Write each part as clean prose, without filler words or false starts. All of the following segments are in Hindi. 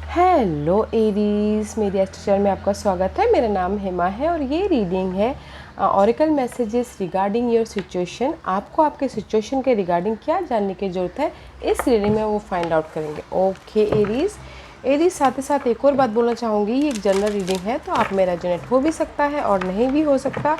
हेलो एरीज, मेरी एस्ट्रो चैनल में आपका स्वागत है। मेरा नाम हेमा है और ये रीडिंग है oracle messages regarding your situation. आपको आपके सिचुएशन के रिगार्डिंग क्या जानने की ज़रूरत है इस रीडिंग में वो फाइंड आउट करेंगे। ओके एरीज साथ ही साथ एक और बात बोलना चाहूँगी, ये एक जनरल रीडिंग है तो आप में रेजोनेट हो भी सकता है और नहीं भी हो सकता।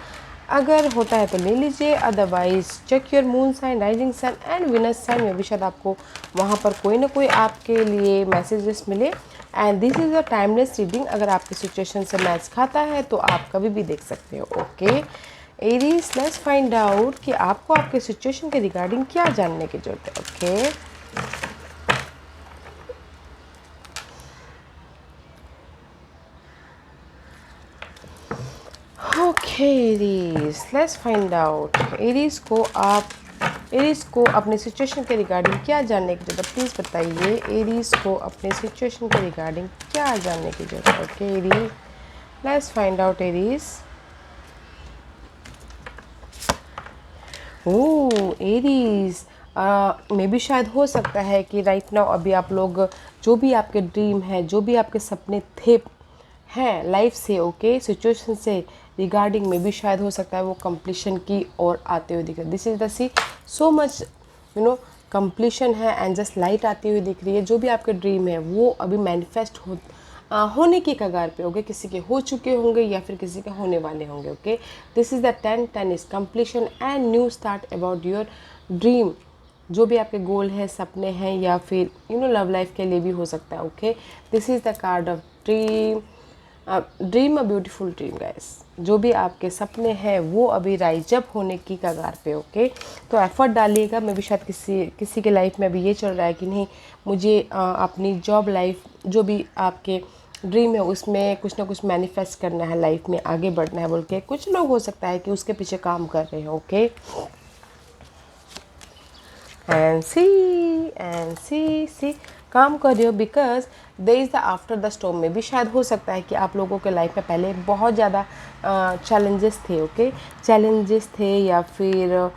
अगर होता है तो ले लीजिए, otherwise check your moon sign, rising sun and Venus sign में भी शायद आपको वहाँ पर कोई ना कोई आपके लिए मैसेजेस मिले। And this is a timeless reading. अगर आपकी सिचुएशन से मैच खाता है तो आप कभी भी देख सकते हो। Okay Aries, let's find out कि आपको आपके सिचुएशन के रिगार्डिंग क्या जानने की जरूरत है। Okay okay Aries, let's find out Aries को अपने सिचुएशन के रिगार्डिंग क्या जानने की जरूरत है। प्लीज़ बताइए एरीज को अपने सिचुएशन के रिगार्डिंग क्या जानने की जरूरत है। Okay Aries, let's find out Aries. Oh Aries, मे भी शायद हो सकता है कि राइट नाउ अभी आप लोग जो भी आपके ड्रीम है, जो भी आपके सपने थे हैं लाइफ से, ओके सिचुएशन से रिगार्डिंग में भी शायद हो सकता है वो कंप्लीशन की ओर आते हुए दिख रहे। This is the see so much completion है एंड जस्ट लाइट आती हुई दिख रही है। जो भी आपके ड्रीम है वो अभी मैनिफेस्ट होने की कगार पे होंगे, किसी के हो चुके होंगे या फिर किसी के होने वाले होंगे। Okay this is the 10 is completion and new start about your dream. जो भी आपके गोल है, सपने हैं या फिर लव लाइफ के लिए भी हो सकता है। Okay this is the card of dream. Dream a beautiful dream guys. जो भी आपके सपने हैं वो अभी राइज अप होने की कगार पे। ओके तो एफर्ट डालिएगा। मैं भी शायद किसी के लाइफ में अभी ये चल रहा है कि नहीं, मुझे अपनी जॉब लाइफ, जो भी आपके ड्रीम है उसमें कुछ ना कुछ मैनिफेस्ट करना है, लाइफ में आगे बढ़ना है बोल के कुछ लोग हो सकता है कि उसके पीछे काम कर रहे हैं। ओके एंड सी काम कर रहे हो because they is the after the storm में भी शायद हो सकता है कि आप लोगों के लाइफ में पहले बहुत ज़्यादा चैलेंजेस थे। ओके चैलेंजेस थे या फिर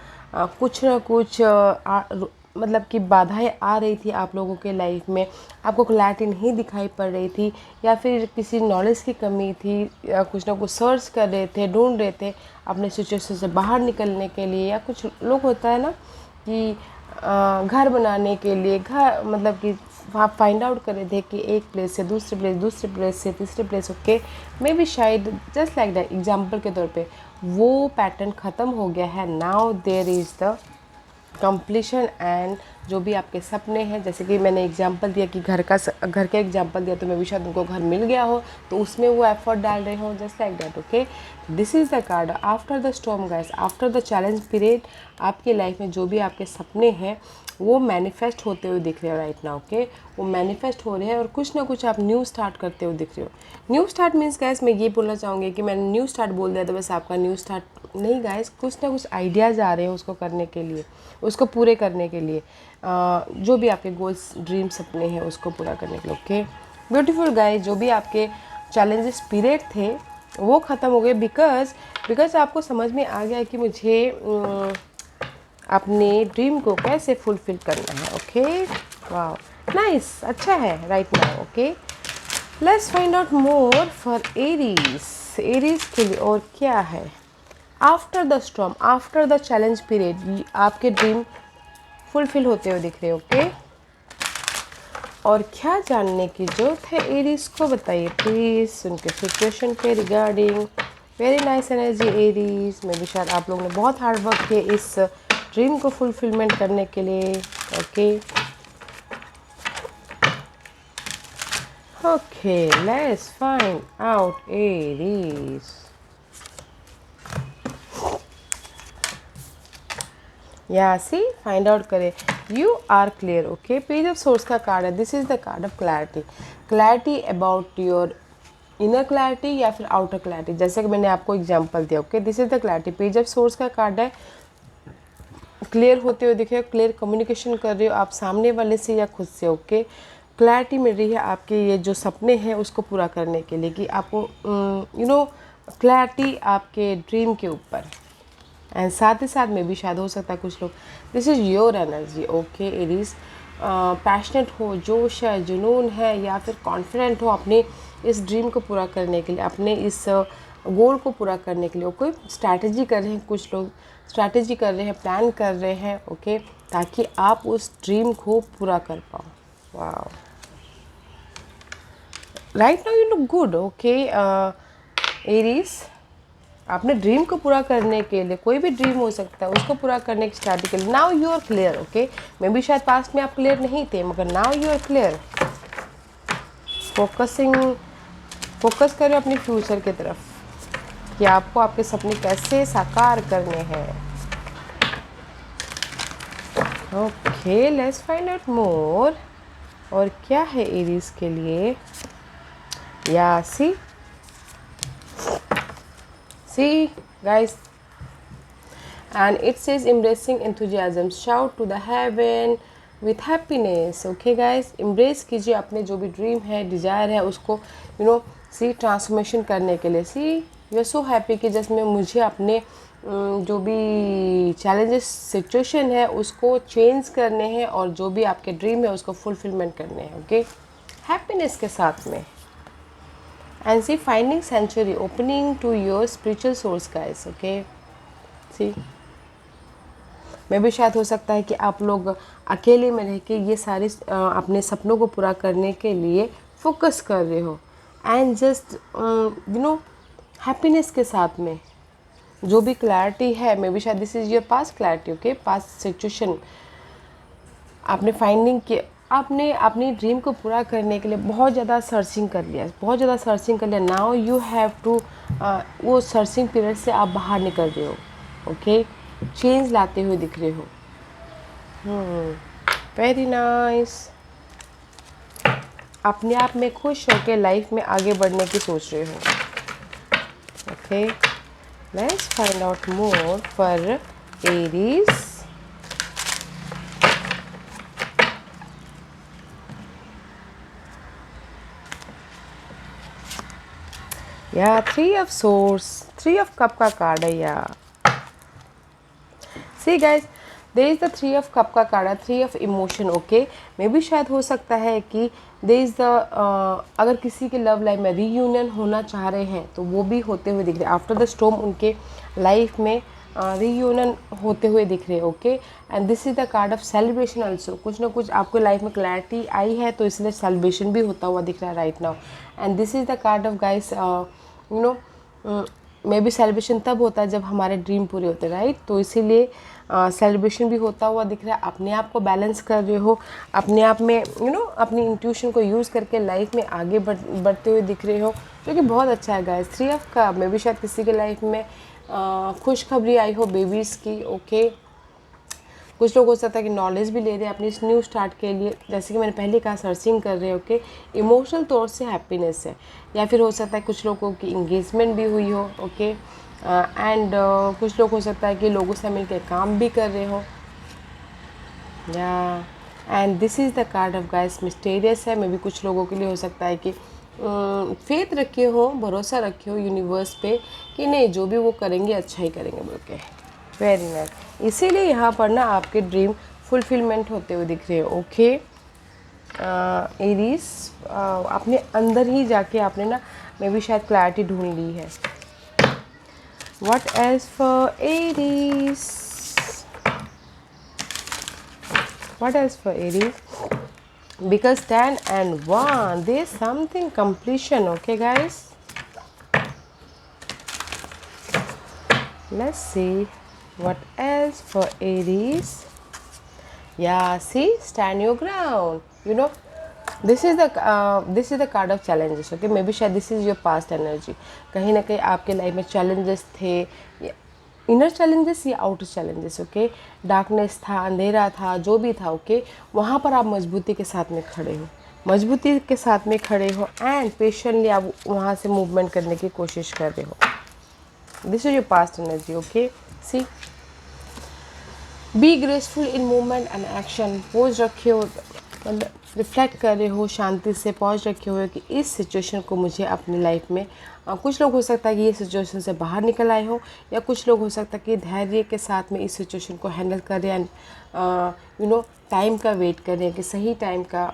कुछ ना कुछ मतलब कि बाधाएं आ रही थी आप लोगों के लाइफ में, आपको क्लैरिटी नहीं दिखाई पड़ रही थी या फिर किसी नॉलेज की कमी थी या कुछ ना कुछ सर्च कर रहे थे, ढूंढ रहे थे अपने सिचुएशन से बाहर निकलने के लिए। या कुछ लोग होता है ना कि घर बनाने के लिए, घर मतलब कि आप फाइंड आउट कर रहे थे कि एक प्लेस से दूसरे प्लेस, दूसरे प्लेस से तीसरे प्लेस। ओके मे बी शायद जस्ट लाइक दैट एग्जाम्पल के तौर पे वो पैटर्न ख़त्म हो गया है। Now there is the completion and जो भी आपके सपने हैं, जैसे कि मैंने एग्जांपल दिया कि घर का एग्जांपल दिया तो मैं भी शायद उनको घर मिल गया हो तो उसमें वो एफर्ट डाल रहे हो, just like that. Okay this is the card after the storm guys, after the challenge period. आपकी लाइफ में जो भी आपके सपने हैं वो मैनिफेस्ट होते हुए दिख रहे हो राइट नाउ। ओके वो मैनिफेस्ट हो रहे हैं और कुछ ना कुछ आप न्यू स्टार्ट करते हुए दिख रहे हो। न्यू स्टार्ट मीन्स गाइस, मैं ये बोलना चाहूँगी कि मैंने न्यू स्टार्ट बोल दिया तो बस आपका न्यू स्टार्ट नहीं गाइस, कुछ ना कुछ आइडियाज़ आ रहे हैं उसको करने के लिए, उसको पूरे करने के लिए, जो भी आपके गोल्स, ड्रीम, सपने हैं उसको पूरा करने के लिए। ओके ब्यूटीफुल गाइस, जो भी आपके चैलेंजेस पीरियड थे वो ख़त्म हो गए बिकॉज आपको समझ में आ गया कि मुझे अपने ड्रीम को कैसे फुलफिल करना है। ओके वाह नाइस, अच्छा है right now. Okay let's find out more for Aries के लिए और क्या है। After the storm, after the challenge period आपके ड्रीम फुलफिल होते हुए दिख रहे हो। ओके और क्या जानने की जरूरत है एरीज को, बताइए प्लीज़ उनके सिचुएशन के regarding. Very nice energy Aries. में भी शायद आप लोगों ने बहुत हार्ड वर्क किए इस ड्रीम को फुलफिलमेंट करने के लिए। Okay okay let's find out Aries. यहाँ सी फाइंड आउट करें, you are clear. Okay page of swords का कार्ड है, this is the card of clarity. Clarity about your inner clarity या फिर आउटर क्लैरिटी, जैसे कि मैंने आपको एग्जांपल दिया। Okay this is the clarity. Page of swords का कार्ड है, क्लियर होते हुए दिख रहे हो, क्लियर कम्युनिकेशन कर रहे हो आप सामने वाले से या खुद से। ओके क्लैरिटी मिल रही है आपके ये जो सपने हैं उसको पूरा करने के लिए कि आपको क्लैरिटी आपके ड्रीम के ऊपर। एंड साथ ही साथ में भी शायद हो सकता है कुछ लोग, this is your energy. Okay Aries passionate हो, जोश है, जुनून है, या फिर कॉन्फिडेंट हो अपने इस ड्रीम को पूरा करने के लिए, अपने इस गोल को पूरा करने के लिए। कोई स्ट्रैटेजी कर रहे हैं, कुछ लोग स्ट्रैटेजी कर रहे हैं, प्लान कर रहे हैं, ओके, ताकि आप उस ड्रीम को पूरा कर पाओ। Wow, right now you look good, okay Aries. आपने ड्रीम को पूरा करने के लिए, कोई भी ड्रीम हो सकता है, उसको पूरा करने की स्ट्रैटेजी के लिए now you are clear, okay. Maybe शायद पास्ट में आप क्लियर नहीं थे, मगर now you are clear. Focus करो अपने फ्यूचर की तरफ कि आपको आपके सपने कैसे साकार करने हैं। ओके, लेट्स फाइंड आउट मोर। और क्या है एरीज के लिए? या सी guys, and it says embracing enthusiasm, shout to the heaven with happiness। okay guys, embrace कीजिए अपने जो भी ड्रीम है, डिज़ायर है, उसको सी ट्रांसफॉर्मेशन करने के लिए। सी यू आर सो हैप्पी कि जिसमें मुझे अपने जो भी चैलेंजेस सिचुएशन है उसको चेंज करने हैं, और जो भी आपके ड्रीम है उसको फुलफिलमेंट करने हैं, ओके, हैप्पीनेस के साथ में। And see, finding sanctuary, opening to your spiritual source guys, okay। see, मैं भी शायद हो सकता है कि आप लोग अकेले में रह के ये सारे अपने सपनों को पूरा करने के लिए फोकस कर रहे हो, एंड जस्ट हैप्पीनेस के साथ में जो भी क्लैरिटी है, मे बी शायद this is your past clarity, okay, past situation आपने फाइंडिंग किया, आपने अपनी ड्रीम को पूरा करने के लिए बहुत ज़्यादा सर्चिंग कर लिया, नाउ यू हैव टू, वो सर्चिंग पीरियड से आप बाहर निकल रहे हो, ओके, चेंज लाते हुए दिख रहे हो। Very nice. अपने आप में खुश होकर लाइफ में आगे बढ़ने की सोच रहे हो, okay. Let's find out more for Aries. या three of swords, three of cup का कार्ड है। या see guys, there is the three of cup का कार्ड है, थ्री ऑफ इमोशन, ओके। मे भी शायद हो सकता है कि देयर इज़ द अगर किसी के लव लाइफ में रीयूनियन होना चाह रहे हैं तो वो भी होते हुए दिख रहे हैं। आफ्टर द स्टॉर्म उनके लाइफ में रीयूनियन होते हुए दिख रहे हैं, okay. And this is the card of celebration also. कुछ ना कुछ आपको लाइफ में क्लैरिटी आई है तो इसलिए सेलिब्रेशन भी होता हुआ दिख रहा है right now. And this is the card of guys, may be celebration तब होता है जब हमारे ड्रीम पूरे होते हैं, राइट। तो इसीलिए सेलिब्रेशन भी होता हुआ दिख रहा है। अपने आप को बैलेंस कर रहे हो, अपने आप में अपनी इंट्यूशन को यूज़ करके लाइफ में आगे बढ़ते हुए दिख रहे हो, जो कि बहुत अच्छा है guys. Three of cup, may be शायद किसी के लाइफ में खुशखबरी आई हो बेबीज़ की, ओके। कुछ लोग हो सकता है कि नॉलेज भी ले रहे हैं अपनी इस न्यू स्टार्ट के लिए, जैसे कि मैंने पहले कहा, सर्चिंग कर रहे हैं, ओके। इमोशनल तौर से हैप्पीनेस है, या फिर हो सकता है कुछ लोगों की इंगेजमेंट भी हुई हो, ओके। एंड कुछ लोग हो सकता है कि लोगों से मिलकर काम भी कर रहे हो, या and this is the card of guys, mysterious है। मे बी कुछ लोगों के लिए हो सकता है कि फेथ रखे हो, भरोसा रखे हो यूनिवर्स पे कि नहीं, जो भी वो करेंगे अच्छा ही करेंगे बोल के। Very nice. इसीलिए यहाँ पर ना आपके ड्रीम फुलफिलमेंट होते हुए दिख रहे हो, ओके। एरीज, अपने अंदर ही जाके आपने ना मे बी शायद क्लैरिटी ढूंढ ली है। What else for Aries? What else for Aries? Because 10 and 1, there's something completion, okay guys? Let's see what else for Aries. Yeah, see, stand your ground. This is the card of challenges, okay। Maybe शायद this is your past energy. कहीं ना कहीं आपके लाइफ में चैलेंजेस थे, इनर चैलेंजेस या आउटर चैलेंजेस, ओके। डार्कनेस था, अंधेरा था, जो भी था, ओके। वहाँ पर आप मजबूती के साथ में खड़े हो, एंड पेशेंटली आप वहाँ से मूवमेंट करने की कोशिश कर रहे हो। This is your past energy, okay. See, be graceful in movement and action. Pose रखे हो, मतलब रिफ्लेक्ट कर रहे हो, शांति से पॉज रखे हुए कि इस सिचुएशन को मुझे अपनी लाइफ में कुछ लोग हो सकता है कि ये सिचुएशन से बाहर निकल आए हो, या कुछ लोग हो सकता है कि धैर्य के साथ में इस सिचुएशन को हैंडल कर रहे हैं, टाइम का वेट कर रहे हैं कि सही टाइम का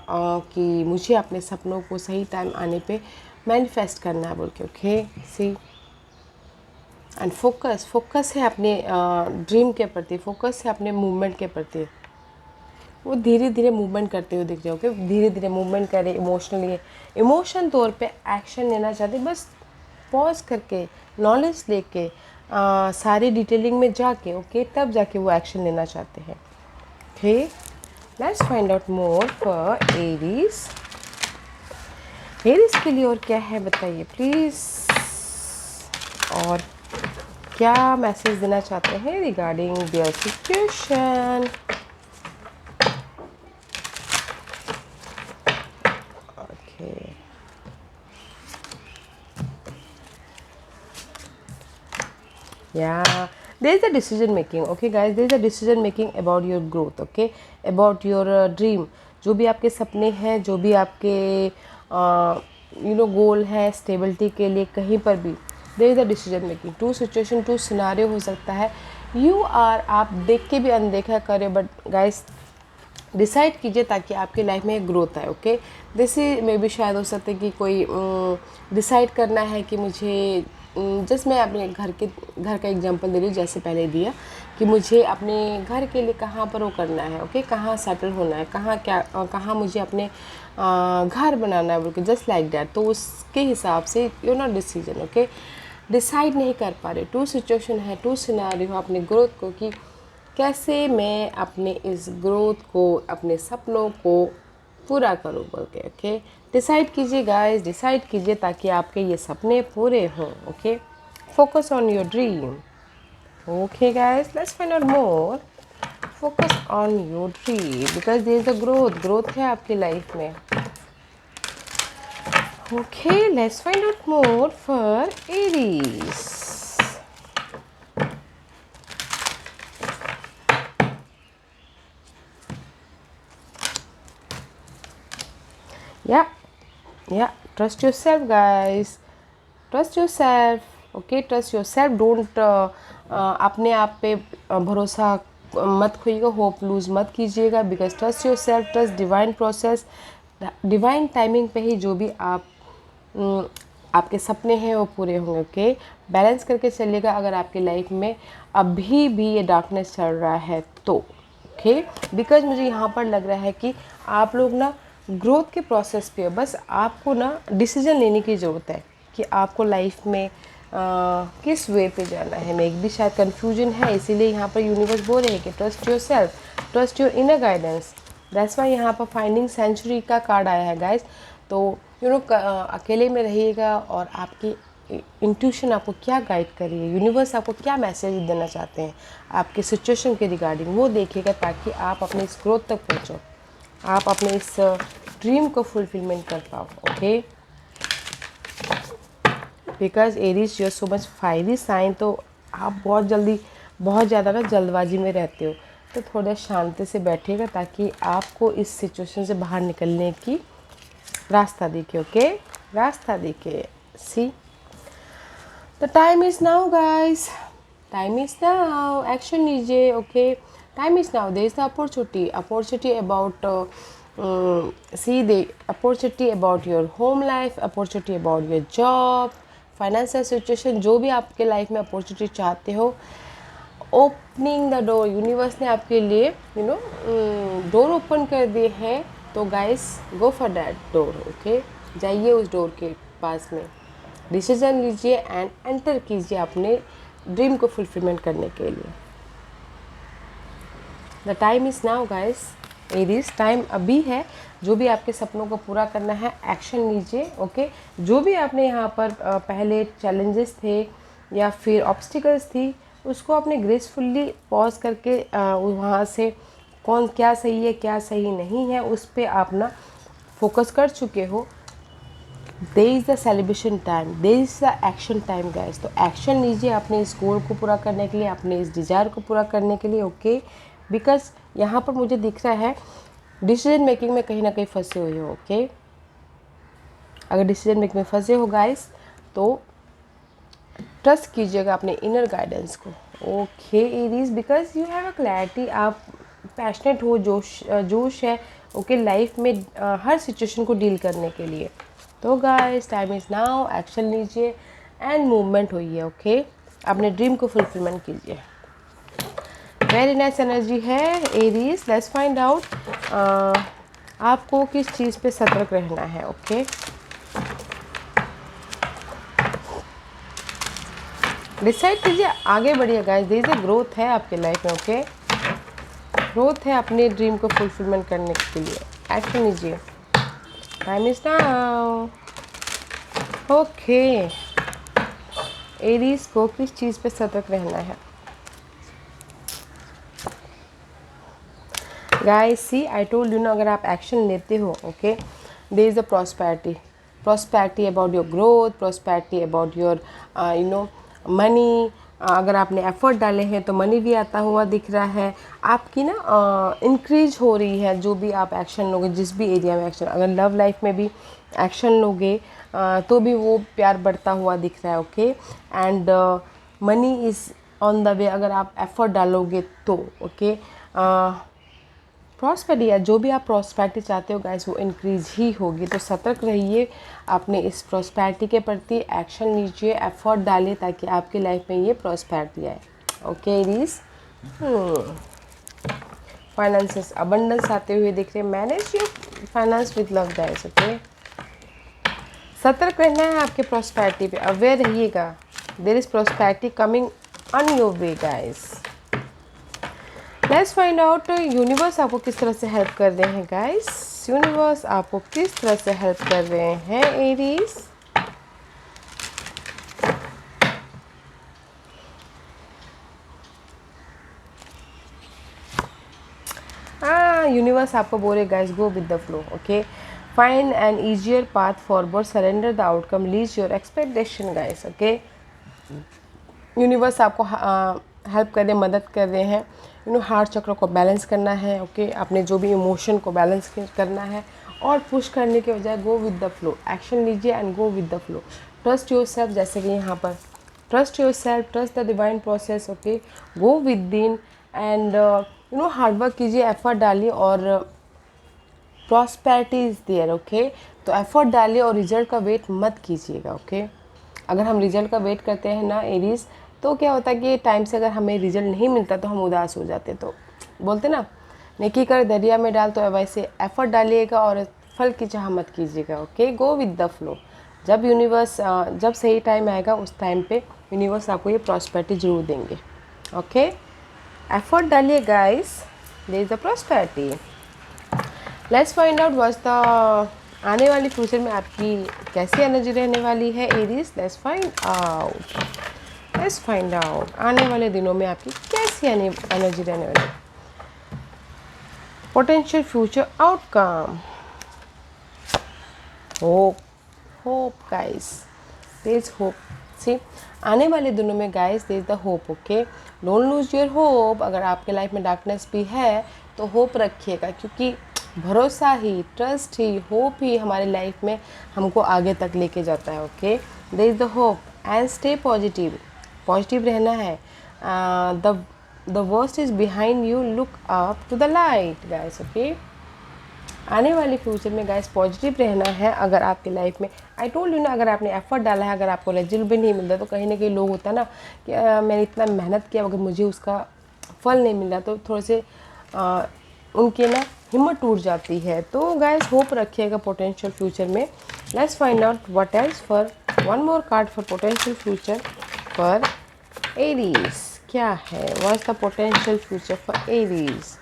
कि मुझे अपने सपनों को सही टाइम आने पे मैनिफेस्ट करना है बोल के। ओके, सी एंड फोकस है अपने ड्रीम के प्रति, फोकस है अपने मूवमेंट के प्रति। वो धीरे धीरे मूवमेंट करते हुए दिख रहे हो, कि धीरे धीरे मूवमेंट करें इमोशनली, इमोशन तौर पे एक्शन लेना चाहते, बस पॉज करके नॉलेज लेके सारी डिटेलिंग में जाके ओके तब जाके वो एक्शन लेना चाहते हैं। Okay, let's find out more for Aries. Aries के लिए और क्या है बताइए प्लीज़, और क्या मैसेज देना चाहते हैं regarding their situation. Yeah, there is a decision making. Okay guys, there is a decision making about your growth. Okay, about your dream. जो भी आपके सपने हैं, जो भी आपके गोल है स्टेबिलिटी के लिए, कहीं पर भी there is a decision making. Two situation, two scenario हो सकता है। आप देख के भी अनदेखा करें, बट गाइस डिसाइड कीजिए ताकि आपकी लाइफ में एक ग्रोथ आए। ओके, जैसे मे भी शायद हो सकता है कि कोई डिसाइड करना है कि मुझे जस्ट मैं अपने घर का एग्जांपल दे रही हूँ, जैसे पहले दिया कि मुझे अपने घर के लिए कहाँ पर वो करना है। ओके, कहाँ सेटल होना है, कहाँ मुझे अपने घर बनाना है बोल के, जस्ट लाइक दैट। तो उसके हिसाब से नॉट डिसीजन। ओके, डिसाइड नहीं कर पा रहे, टू सिचुएशन है, टू सिनेरियो है अपने ग्रोथ को, कि कैसे मैं अपने इस ग्रोथ को, अपने सपनों को पूरा करूँ बोल के। ओके, डिसाइड कीजिए गाइस, डिसाइड कीजिए ताकि आपके ये सपने पूरे हों। Okay, focus on your dream. Okay guys, let's find out more. Focus on your dream because there is a growth है आपकी लाइफ में। Okay, let's find out more for Aries. Yeah, trust yourself guys, trust yourself. Okay, trust yourself. Don't अपने आप पे भरोसा मत खोइएगा, होप लूज मत कीजिएगा, because trust yourself, trust divine process, divine timing पे ही जो भी आपके सपने हैं वो पूरे होंगे। ओके, बैलेंस करके चलिएगा अगर आपकी लाइफ में अभी भी ये डार्कनेस चल रहा है तो। ओके, बिकॉज मुझे यहाँ पर लग रहा है कि आप लोग ना ग्रोथ के प्रोसेस पे, बस आपको ना डिसीजन लेने की ज़रूरत है कि आपको लाइफ में किस वे पे जाना है। मैं भी शायद कन्फ्यूजन है, इसीलिए यहाँ पर यूनिवर्स बोल रहे हैं कि trust your self, trust your inner guidance. That's why यहाँ पर फाइंडिंग सेंचुरी का कार्ड आया है गाइस। तो अकेले में रहिएगा और आपकी इंट्यूशन आपको क्या गाइड कर रही है, यूनिवर्स आपको क्या मैसेज देना चाहते हैं आपके सिचुएशन के रिगार्डिंग, वो देखिएगा ताकि आप अपने इस ग्रोथ तक पहुँचो, आप अपने इस ड्रीम को फुलफिलमेंट कर पाओ। Okay, because Aries you're so much fiery sign, तो आप बहुत ज़्यादा ना जल्दबाजी में रहते हो, तो थोड़ा शांति से बैठिएगा ताकि आपको इस सिचुएशन से बाहर निकलने की रास्ता दिखे। ओके, रास्ता दिखे। See the time is now guys, time is now, action लीजिए। Okay, time is now, there is the opportunity about see the opportunity about your home life, opportunity about your job, financial situation, जो भी आपके लाइफ में अपॉर्चुनिटी चाहते हो, ओपनिंग द डोर। यूनिवर्स ने आपके लिए डोर ओपन कर दिए हैं, तो guys go for that door. Okay, जाइए उस डोर के पास में, डिसीजन लीजिए एंड एंटर कीजिए अपने ड्रीम को फुलफिलमेंट करने के लिए। The time is now guys, Aries time अभी है। जो भी आपके सपनों को पूरा करना है, एक्शन लीजिए। ओके, जो भी आपने यहाँ पर पहले चैलेंजेस थे या फिर ऑब्स्टिकल्स थी, उसको आपने ग्रेसफुली पॉज करके वहाँ से क्या सही है क्या सही नहीं है उस पर आप ना फोकस कर चुके हो। There is the celebration time, there is the action time guys. तो एक्शन लीजिए अपने इस गोल को पूरा करने के लिए, अपने इस डिज़ायर को पूरा करने के लिए। ओके, बिकॉज यहाँ पर मुझे दिख रहा है डिसीजन मेकिंग में कहीं ना कहीं फंसे हुए हो। ओके, अगर डिसीजन मेकिंग में फंसे हो गाइस तो ट्रस्ट कीजिएगा अपने इनर गाइडेंस को। Okay Aries, because you have a clarity, आप पैशनेट हो, जोश है ओके लाइफ में हर सिचुएशन को डील करने के लिए। तो guys time is now, action लीजिए एंड मूवमेंट होइए। ओके, अपने ड्रीम को फुलफिलमेंट कीजिए। वेरी नाइस एनर्जी है एरीज। लेट्स फाइंड आउट आपको किस चीज़ पे सतर्क रहना है। ओके, डिसाइड कीजिए, आगे बढ़िए guys. There is a growth है आपके लाइफ में। ओके, ग्रोथ है अपने ड्रीम को फुलफिलमेंट करने के लिए। एक्शन लीजिए, time is now. Okay, Aries को किस चीज़ पे सतर्क रहना है guys? See I told you ना, अगर आप एक्शन लेते हो okay, there is a prosperity about your growth, prosperity about your money. अगर आपने एफर्ट डाले हैं तो मनी भी आता हुआ दिख रहा है आपकी ना, इंक्रीज हो रही है जो भी आप एक्शन लोगे, जिस भी एरिया में एक्शन। अगर लव लाइफ में भी एक्शन लोगे तो भी वो प्यार बढ़ता हुआ दिख रहा है। Okay, and money is on the way, अगर आप एफर्ट डालोगे तो। ओके, प्रॉस्पेरिटी या जो भी आप प्रॉस्पेरिटी चाहते हो गाइस वो इंक्रीज ही होगी। तो सतर्क रहिए अपने इस प्रॉस्पेरिटी के प्रति, एक्शन लीजिए, एफर्ट डालिए ताकि आपकी लाइफ में ये प्रॉस्पेरिटी आए। ओके एरीज, फाइनेंसेस अबंडेंस आते हुए दिख रहे। Manage your finance with love guys. Okay, सतर्क रहना है आपके प्रॉस्पेरिटी पे, अवेयर रहिएगा। There is prosperity coming on your way guys. Let's find out universe आपको किस तरह से हेल्प कर रहे हैं गाइस। यूनिवर्स आपको किस तरह से हेल्प कर रहे हैं एरीज? यूनिवर्स आपको बोले guys, go with the flow. Okay, find N easier path forward, surrender the outcome, lease your expectation guys. Okay, universe आपको हेल्प कर रहे, मदद कर रहे हैं हार्ट चक्र को बैलेंस करना है। ओके, अपने जो भी इमोशन को बैलेंस करना है और पुश करने के बजाय go with the flow, action लीजिए and go with the flow. Trust your self, जैसे कि यहाँ पर trust your self, trust the divine process. Okay, go within and hard work कीजिए, एफर्ट डालिए और प्रॉस्पेरिटी इज़ देयर। ओके, तो एफर्ट डालिए और रिजल्ट का वेट मत कीजिएगा। ओके, अगर हम रिजल्ट का वेट करते हैं ना एरीज, तो क्या होता है कि टाइम से अगर हमें रिजल्ट नहीं मिलता तो हम उदास हो जाते। तो बोलते ना, नेकी कर दरिया में डाल, तो वैसे एफर्ट डालिएगा और फल की चाह मत कीजिएगा। Okay, go with the flow. जब यूनिवर्स जब सही टाइम आएगा उस टाइम पे यूनिवर्स आपको ये प्रॉस्पेरिटी जरूर देंगे। ओके, एफर्ट डालिए guys, there is the prosperity. Let's find out what's the आने वाली फ्यूचर में आपकी कैसी एनर्जी रहने वाली है एरीज। लेट्स फाइंड आउट आने वाले दिनों में आपकी कैसी एनर्जी रहने वाली है। Potential future outcome, hope guys, there is hope. See, आने वाले दिनों में guys there is the hope. Okay, don't lose your hope. अगर आपके लाइफ में डार्कनेस भी है तो होप रखिएगा, क्योंकि भरोसा ही, ट्रस्ट ही, होप ही हमारे लाइफ में हमको आगे तक लेके जाता है। Okay, there is the hope and stay positive, positive रहना है। The worst is behind you, look up to the light guys. Okay, आने वाले फ्यूचर में गाइस पॉजिटिव रहना है। अगर आपकी लाइफ में, आई टोल्ड यू ना, अगर आपने एफर्ट डाला है, अगर आपको रिजल्ट भी नहीं मिलता तो कहीं ना कहीं लोग होता है ना कि मैंने इतना मेहनत किया अगर मुझे उसका फल नहीं मिला तो थोड़े से उनके ना हिम्मत टूट जाती है। तो गाइस होप रखिएगा पोटेंशियल फ्यूचर में। Let's find out what else for one more card for potential future for Aries. क्या है, what's the potential future for Aries?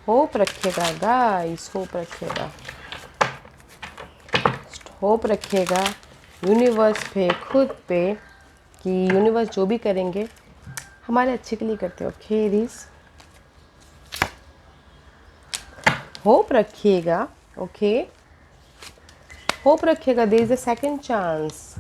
Hope रखिएगा गाइस, होप रखिएगा, होप रखिएगा यूनिवर्स पे, खुद पे, कि यूनिवर्स जो भी करेंगे हमारे अच्छे के लिए करते हो। ओके एरीज, होप रखिएगा। ओके, होप रखिएगा, there is a second chance.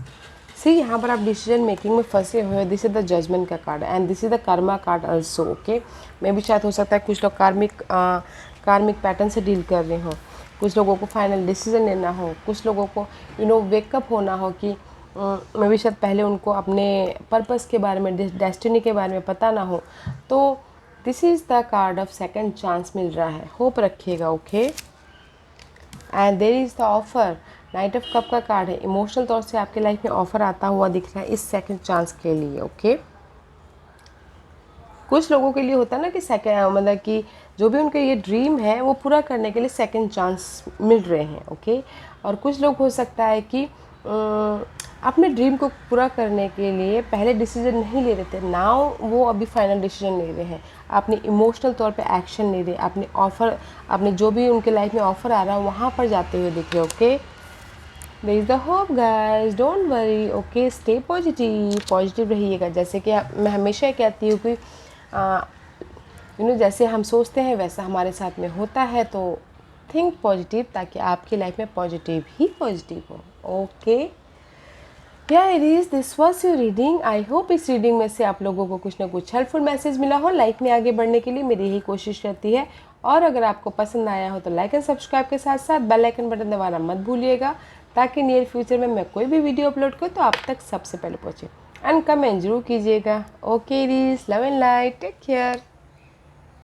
See यहाँ पर आप डिसीजन मेकिंग में फंसे हुए हो। दिस इज द जजमेंट का card and this is the karma card also. Okay, मे भी शायद हो सकता है कुछ लोग कार्मिक पैटर्न से डील कर रहे हो, कुछ लोगों को फाइनल डिसीजन लेना हो, कुछ लोगों को वेकअप होना हो कि मे भी शायद पहले उनको अपने पर्पस के बारे में, डेस्टिनी के बारे में पता ना हो। तो this is the card of second chance मिल रहा है, होप रखिएगा। Okay, and there is the offer. Knight of cup का कार्ड है, इमोशनल तौर से आपके लाइफ में ऑफर आता हुआ दिख रहा है इस सेकंड चांस के लिए। ओके, कुछ लोगों के लिए होता है ना कि सेकंड मतलब कि जो भी उनके ये ड्रीम है वो पूरा करने के लिए सेकंड चांस मिल रहे हैं। ओके, और कुछ लोग हो सकता है कि अपने ड्रीम को पूरा करने के लिए पहले डिसीजन नहीं ले रहे थे, नाउ वो अभी फाइनल डिसीजन ले रहे हैं, अपने इमोशनल तौर पे एक्शन ले रहे, अपने जो भी उनके लाइफ में ऑफर आ रहा है वहाँ पर जाते हुए दिख रहे। Okay, there is the hope guys, don't worry. Okay, stay positive रहिएगा। जैसे कि मैं हमेशा कहती हूँ कि जैसे हम सोचते हैं वैसा हमारे साथ में होता है, तो थिंक पॉजिटिव ताकि आपकी लाइफ में पॉजिटिव ही पॉजिटिव हो। ओके, या it this was your reading. I hope इस रीडिंग में से आप लोगों को कुछ ना कुछ हेल्पफुल मैसेज मिला हो। लाइफ में आगे बढ़ने के लिए मेरी यही कोशिश रहती है। और अगर आपको पसंद आया हो तो लाइक एंड सब्सक्राइब के साथ साथ बेल आइकन बटन दबाना मत भूलिएगा, ताकि नियर फ्यूचर में मैं कोई भी वीडियो अपलोड करूँ तो आप तक सबसे पहले पहुँचे। एंड कमेंट जरूर कीजिएगा। Okay Aries, love and light, take care.